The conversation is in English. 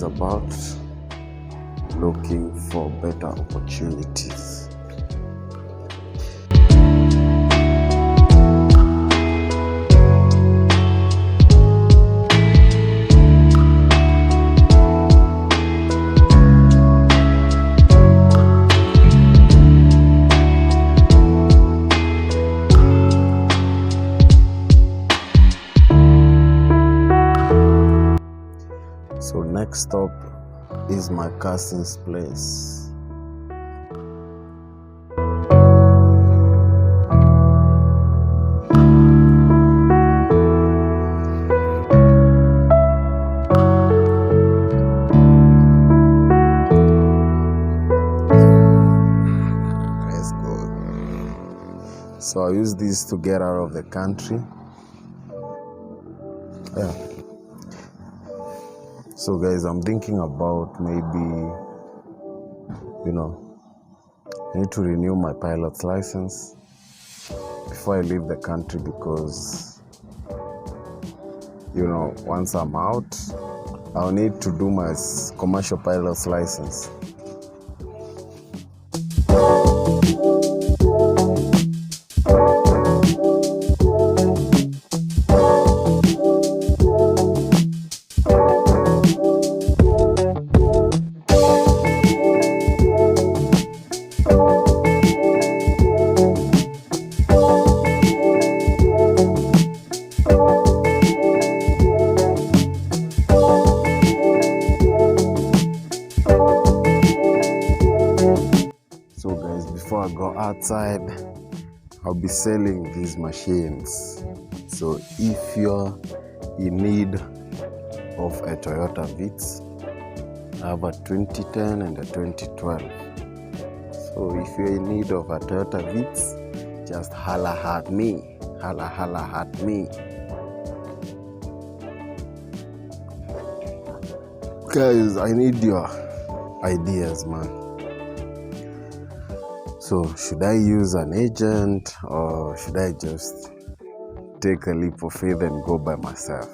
is about looking for better opportunities. So next stop is my cousin's place. Let's go. So I use this to get out of the country. Yeah. So guys, I'm thinking about maybe, I need to renew my pilot's license before I leave the country because, once I'm out, I'll need to do my commercial pilot's license. So guys, before I go outside, I'll be selling these machines. So if you're in need of a Toyota Vitz, I have a 2010 and a 2012. So if you're in need of a Toyota Vitz, just holla at me. Holla at me. Guys, I need your ideas, man. So should I use an agent or should I just take a leap of faith and go by myself?